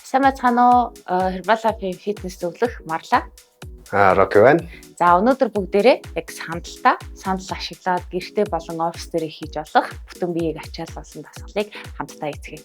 Сайн байна уу? Herbalife фитнес зөвлөх Марла. Роки байна. За өнөөдөр бүгдээрээ яг сандалтаа сандал ашиглаад гэртээ болон офис дээрээ хийж болох бүтэн биеийг ачаалсан дасгалыг хамтдаа эзгэе.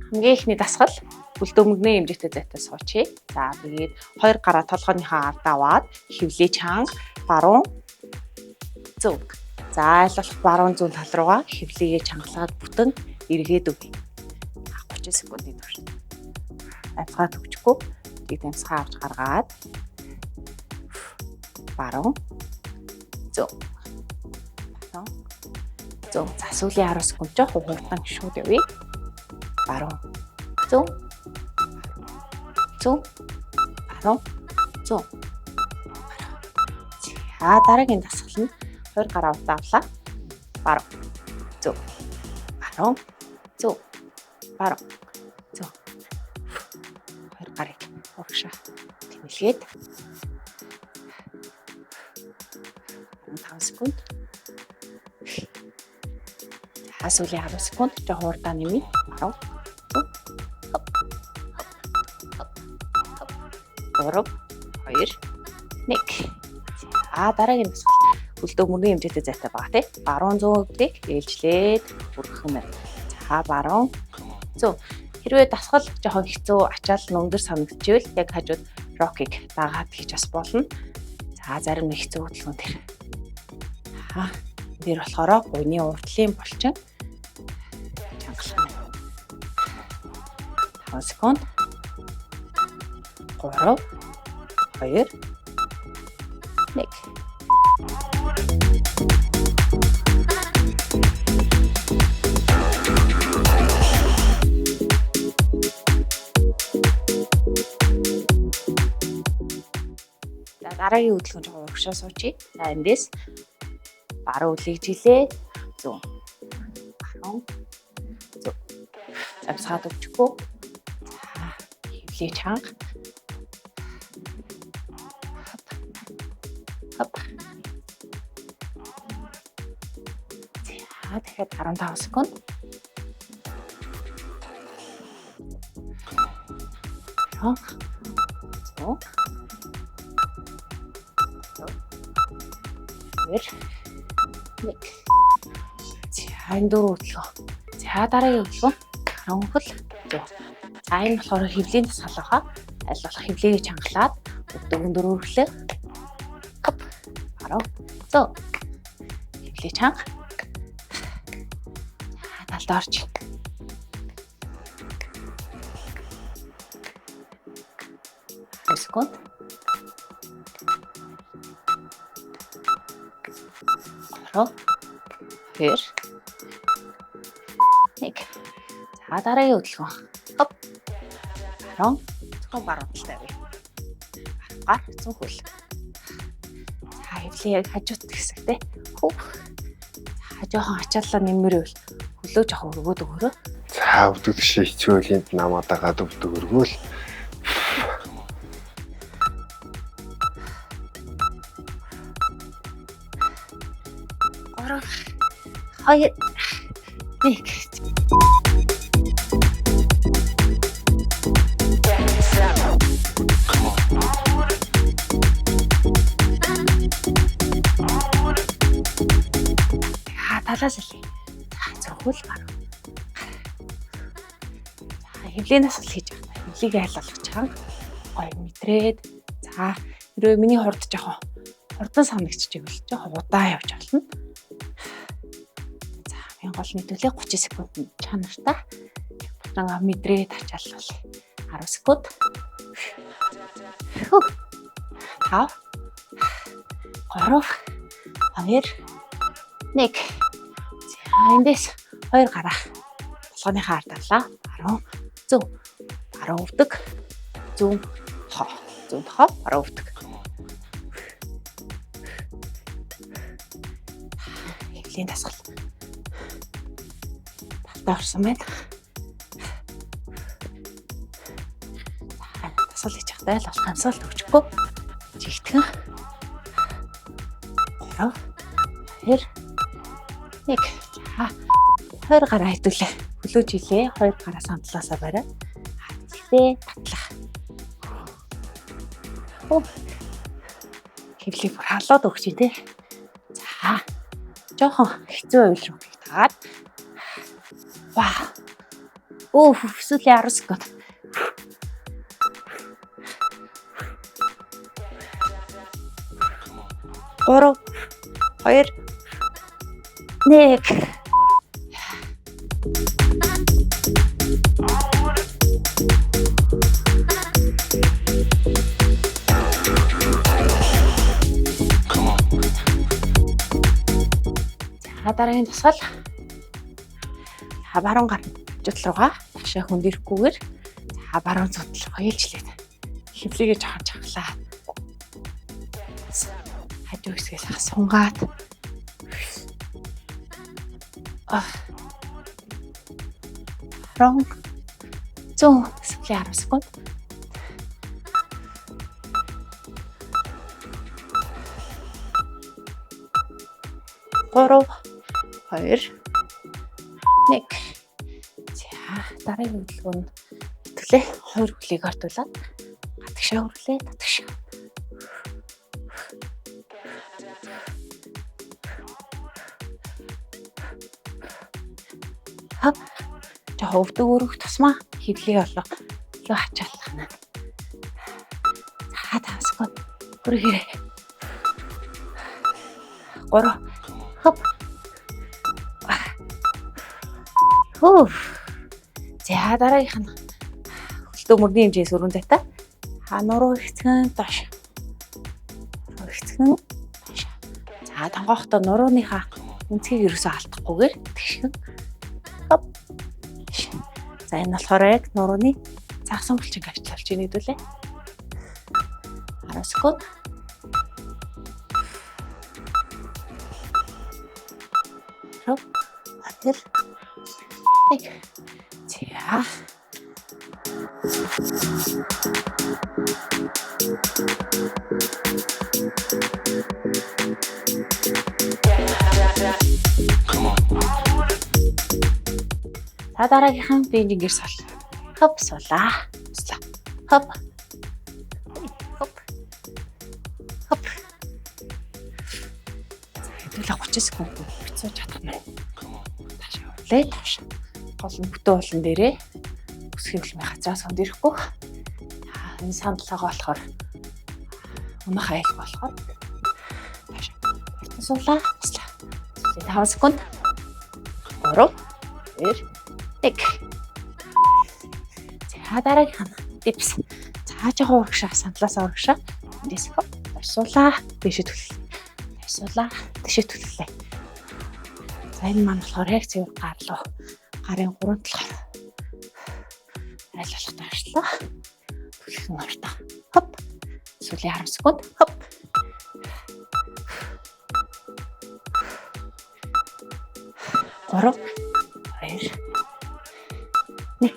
Хамгийн ихний дасгал бүлдөөмгний эмзэгтэй зайтай суучи. За тэгээд хоёр гараа толгойнхаа ард аваад хөвлөө чанга баруун зөв. За айлуулах баруун зүүн тал руугаа хөвлөгээ чангалаад бүтэн эргээд өгье. 30 секундын турш. Амьсгаа төгчгүй. Тэгээд амьсгаа авч гаргаад баруун зөв. Баруун зөв. За сүүлийн 10 секунд жоох хугацаан шууд явъя. Баруун зөв. Зөв. Баруун зөв. За дараагийн дасгал нь хоёр гараа авлаа. Баруун зөв. Баруун зөв. Баруун зөв. Хоёр гарыг урагшаа тэмэлгээд 5 секунд. За сүүлийн 10 секунд жоох хурдаа нэмье. Баруун зөв. 3 2 1. За дараагийн дасгал бүлдөөмгний эмзэгтэй зайтай байгаа тий. Баруун зүүн өвдгийг ээлжлээд хүргэх юм байна. За баруун зөв. Хэрвээ дасгал жоохон хэцүү ачаал өндөр санагдчихвэл яг хажууд рокийг дагаад хийж бас болно. За зарим нэг хэцүү хөдөлгөөн төр. Тэр болохоор гуйны урдлын булчин чангалах юм. 5 секунд. 3 2 1. Дараагийн хөдөлгөөн жоо урагшаа суучи. За эндээс баруун үлийг жилээ. Зөв. Баруун. Зөв. Амьсгаа төгчгүй. За хөвлөө чанга. Хоп. За дахиад 15 секунд. Зөв. Нэг. За энэ дөрөв хөдөлгөөн. За дараагийн хөдөлгөөн харанхул зөв. За энэ болохоор хөвлийн дасгалаа. Аль болох хөвлөгийг чангалаад өдөргөн дөрөвлөө. Хоп. Баруун. Зөв. Хөвлөө чанга. Талд орж. Секунд. 2 1. За дараагийн хөдөлгөөн. Хоп. Баруун. Зөвхөн баруун талтай бай. Гар зөв хөл. За хөвлөө яг хажууд гэсэгтэй. Хөв. За жоохон ачааллаа нэмэрвэл хөлөө жоохон өргөөд өгөрөө. За өвдөг тишээ хэцүү үеинд намаа дагаад өвдөг өргөөл. 2 1. Талаас л. За зөвхөн баруун. За хөвлийн дасгал хийж байгаа. Хөвлийг айлуулах чанга. Гой мэдрээд. За хэрвээ миний хурд жоохон хурдан санагдчихвэл жоохон удаан явж болно. Гол нийтүүлээ 30 секунд чанартаа буцаага мэдрээд ачааллаа. 10 секунд. 5 3 2 1. За эндээс хоёр гараа толгойнхаа ард авлаа. Баруун зөв. Баруун өвдөг. Зүүн хоо. Зүүн хоо баруун өвдөг. Хөвлийн дасгал. Орсон байна. Дасгал хийж явахдаа л болох амьсгал төгчгүй. Жигтгэн. 3 2 1. За 2 гараа хэдүүлээ. Хөлөөж илээ. 2 гараа сандлаасаа барай. Хатгэлээ татлах. Хөвлийг бүр халаад өгч тий. За жоохон хэцүү байвал руу таагаад. Вау. Сүүлийн 10 секунд. Гурав, 2, 1. За дараагийн тусгал. Баруун гар жил руугаа ташаа хөндөөрөхгүйгээр баруун зүгт руу ээлжлээд хөвлөгээ жоохон чахлаа. Хажуу хэсгээс сунгаад. Баруун зүүн сүүлийн 10 секунд. Гурав, 2, 1. Дараагийн хөдөлгөөн нь хэвлээ 2 хөлийг ортуулаад гадагшаа хөрвлээ татагшаа. Жоо өвдөг өрөх тусмаа хөвлээ олоо. Лөө хачаалах нь. За 5 секунд хүргээрэй. 3. Хоп. За дараагийнх нь хөлтөө мөрний хэмжээс өргөн зайтай. Нуруу ихтгэн доош. Нуруу ихтгэн доош. За тонгоохтой нурууныхаа үнцгийг ерөөсөө алдахгүйгээр тэгшгэн. Хоп. За энэ болохоор яг нурууны загсан булчин авчлалж нэгдүүлээ. 10 секунд. Хоп. Атэр. Нэг. За. За дараагийнхан бенжингэр сул. Хоп сулаа. Хоп. Хоп. Хоп. За хэдүүлээ 30 секунд бицүү чадах нь. Таашаа өрлөө тааш. Гол нь бүтэн уулан дээрээ өсгий хөлмийн газраас хөндөөрөхгүй. Энэ сандлагаа болохоор өнөх айл болохоор таашаа. Суулаа. 5 секунд. 3, 2, 1. За дараагийнх нь дипс. За жоохон урагшаа сандлаасаа урагшаа. Эндээс орсуулаа. Дэшээ түлхлээ. Орсуулаа. Дэшээ түлхлээ. За энэ маань болохоор яг цэвэр гар руу гарын 3 талаар айлуулах тавшлаа. Түлхэн ортоо. Хоп. Сүүлийн 10 секунд. Хоп. Гурав, 2, 1.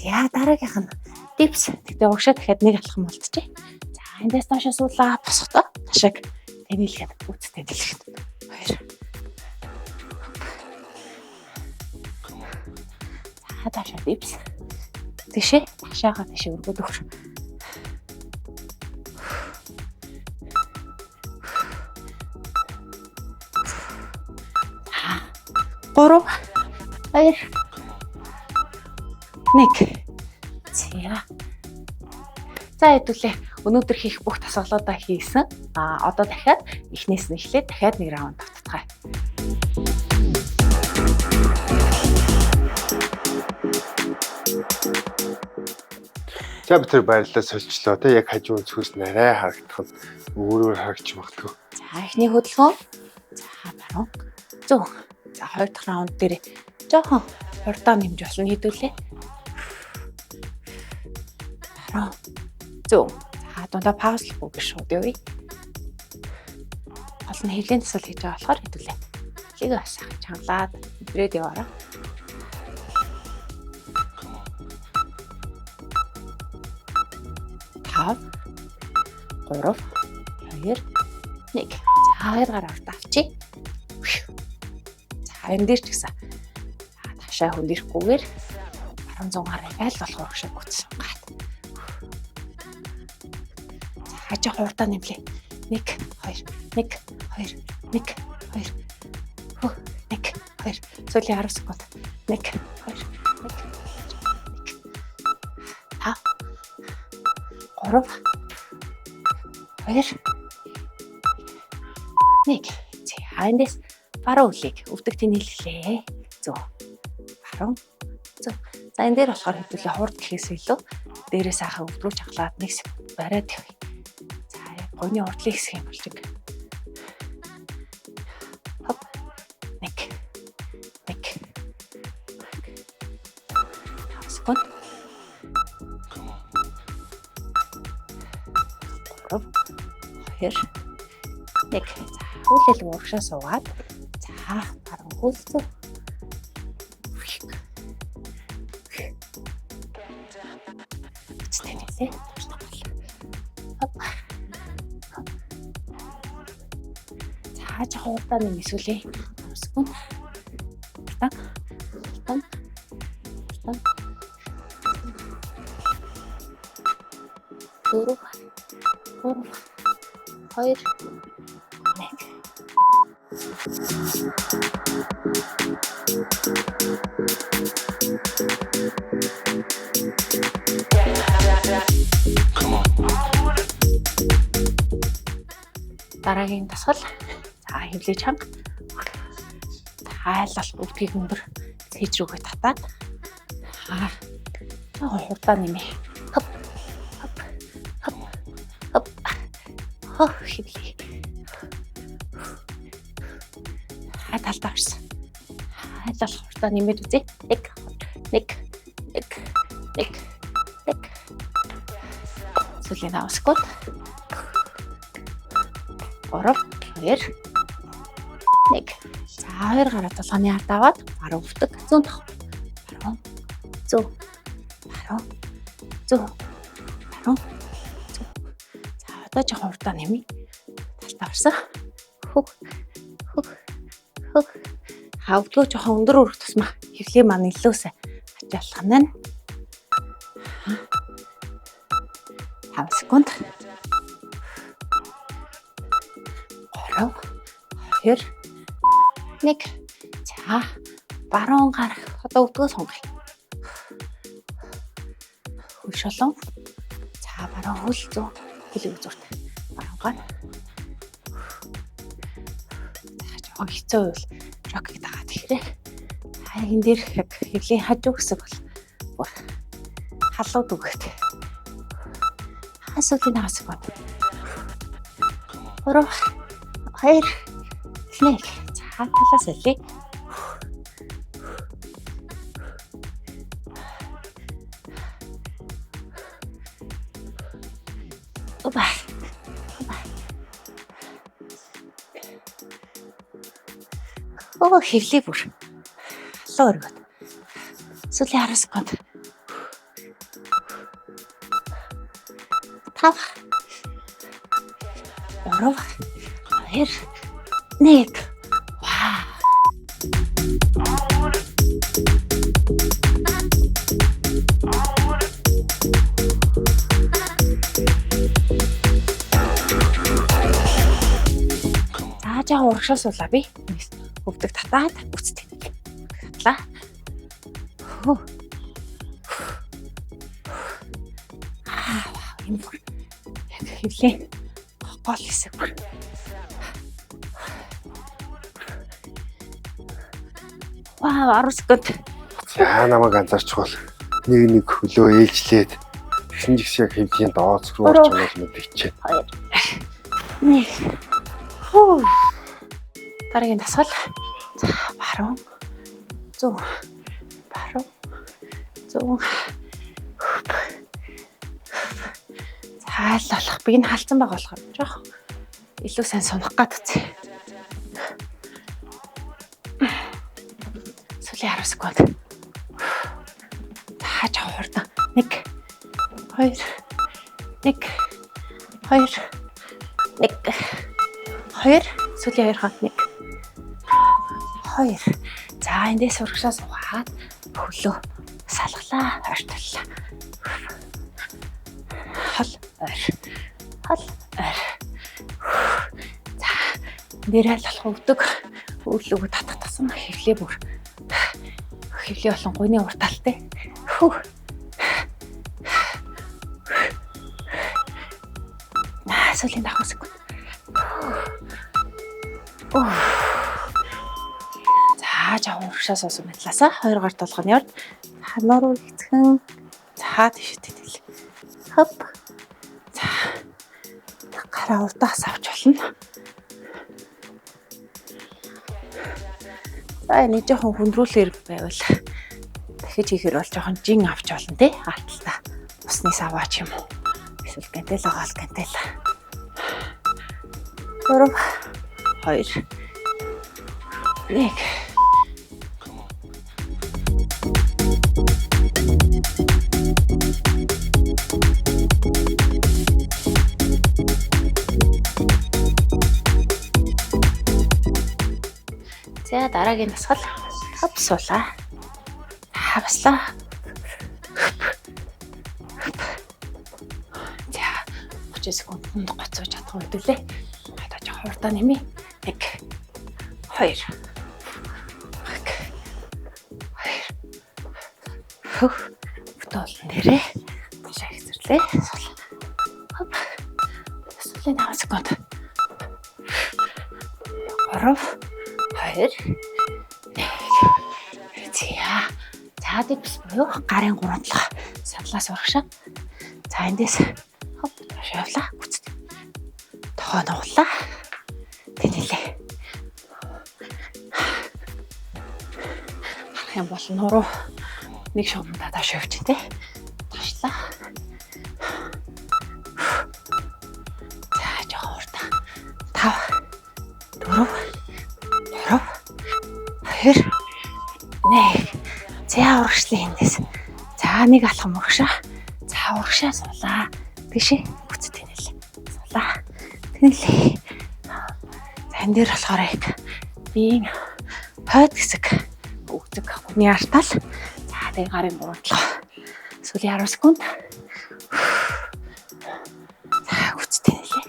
За дараагийнх нь дипс. Тэгтээ угшаа дахиад нэг алхам болтжээ. За эндээс доошоо суулаа босгодоо. Ташааг танилгээд үүстэй дэлгэхэд. 2. За доошоо дипс. Тэшээ ташаага тэшээ өргөд өгш. Гурав, 2, 1. За хэдүүлээ өнөөдөр хийх бүх тасгалуудаа хийсэн. Одоо дахиад эхнээс нь эхлээд дахиад нэг раунд татцгаая. За бид тэр баярлалаа сольчлоо те яг хажуу өнцгөөс нарай харагдах нь өөрөөр харагч магадгүй. За эхний хөдөлгөөн. За баруун. Зүүн. За хоёр дахь раунд дээр жоохон хурдаа нэмж болно хэдүүлээ. Баруун. Зүүн. За дундаа паузлахгүй гэж шууд явъя. Гол нь хөвлийн тасал хийж байгаа болохоор хэдүүлээ. Хөлийг бас чангалаад идрээд яваараа. Тав, 3, 2, 1. За хоёр гараа урт авчи. энэ дээр ч гэсэн таашаа хүлэрхгүйгээр баруун 100 гарыг аль болох урагшаа гүйтсэн гад. Хажаа хурдаа нэмлээ. 1 2 1 2 1 2 1 2 сүүлийн 10 секунд 1 2 1 3 2 1 За эндээс баруун үлийг өвдөгтийн нийлэлээ. Зөв. Баруун. Зөв. За энэ дээр болохоор хэвлээ хурд гэхээс илүү дээрээс ахаа өвдрүүч хаглаад 1 секунд бариад явъя. За гойны хурдлын хэсэг юм болж байгаа. Хоп. 1 секунд. 3 2 1 Хүлээл урагшаа суугаад за баруун хөлцөө. Үстэнэлээ. За жоохон удаан юм эсвэл 5 секунд. Тан. 4 2 Дараагийн дасгал. За хөвлөө чанга. Тайлал өвдгийг өндөр цээж рүүгээ татаад жоохон хурдаа нэмээ. Хоп. Хөвлөө. Талдаа орсон. Хайлал хурдаа нэмээд үзье. 1 Сүүлийн 5 секунд. 3 2 1 За 2 гараа толгойн ард аваад баруун өвдөг зүүн тох. Баруун зүү. За одоо жоохон хурдаа нэмье. Талдаа орсон. Хавдгөө жоохон өндөр өргөх тусмаа хөвлөө маань илүүсэ ачаалах нь. 5 секунд. 3 2 1 За баруун гар одоо өвдгөө сонгоё. Хөл шолон. За баруун хөл зүү. Хөлөг зүрт. Баруун гар. За жоохон хэцүү үйл рокийг дагаад ихрээ. Энэ дээр яг хөвлийн хажуу хэсэг бол бүр халууд өгөх. Хасуулийн 5 секунд. 3 2 1 За талаас элий. Опа. Хөвлий бүр. Халуу өргөд. Сүүлийн 10 секунд. 5 3 2 1 Жаа урагшаа суулаа би. Өвдөг татаад үцтэй. Татлаа. Энэ бүр яг хөвлээ. Гол хэсэг бүр. Вау, 10 секунд. За намайг анзаарчихвал нэг хөлөө ээлжлээд тэгсэн ч гэсэн яг хөвлийн дооц руу орж байгаа юм бичээ. 2 1 Дараагийн дасгал. За баруун зүүн. Цааллах. Би энэ халдсан байгаа болохоор жоох илүү сайн сунах гад үгүй. Сүүлийн 10 секунд. Тааж хурдан. 1 2 1 2 1 2 Сүүлийн 2 хат 1 2 За эндээс урагшаа суугаад хөлөө салглаа, ойртоллоо. Хол ойр. Хол ойр. За нэрэл болох өвдөг өөрлөгөө татгатсан хөвлөө бүр. Хөвлөө болон гойны урталтай. Сүүлийн давхар секунд. За жаа урагшаа суусан мэтлаасаа 2 гар толгоны орд ханаа руу ихтгэн за тийш тэтэл. Хоп. За гараа удаас авч болно. За энэ жоохон хүндрүүлэр байвал дахиж хийхэр бол жоохон жин авч болно тий. Арталтаа усны саваа ч юм уу. Эсвэл гантел агаал гантел. 3 2 1 За дараагийн насгал тавсуулаа. Хавслаа. За 30 секунд гоцоо чадах үдэлээ. Одоо жоо хурдаа нэмээ. 1 2 2 бүтээлэн дээрээ ташаа хэзэрлээ. Хоп. Сүүлийн 5 секунд. 3 2 За дипс буюу гарын гурантлах садлаас урагшаа. За эндээс хоп шавлаа гүцэд. Тохоо нуулаа. Тэнэлээ. Харах юм бол нуруу нэг шугамдаа тааш явж тий. Ташлаа. За жоохон хурдан. 5 4 2 1 За урагшлаа эндээс. За нэг алхам урагшаа. За урагшаа суулаа. Бишээ бүцэд тэнэлээ. Суулаа. Тэнэлээ. За энэ дээр болохоор яг биеийн хойд хэсэг өгдөг хүний артал. За тэгээ гарын гурантлах. Сүүлийн 10 секунд. За бүцэд тэнэлээ.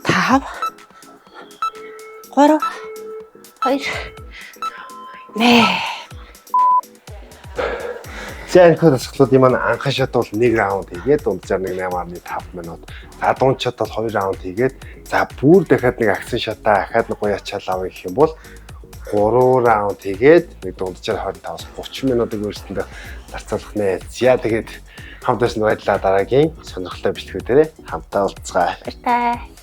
5 3 2 1 За энэ дасгалуудын маань анхан шат бол 1 раунд хийгээд дунджаар 1.8.5 минут. За дунд шат бол 2 раунд хийгээд за бүр дахиад нэг агсан шатаа ахаад нэг гоё ачаал авах гэх юм бол 3 раунд хийгээд нэг дунджаар 25-30 минутыг өөрсөндөө зарцуулах нэ. За тэгээд хамтаас нь баярлалаа дараагийн сонирхолтой бичлэгүүдээр хамтаа уулзцгаая. Баяртай.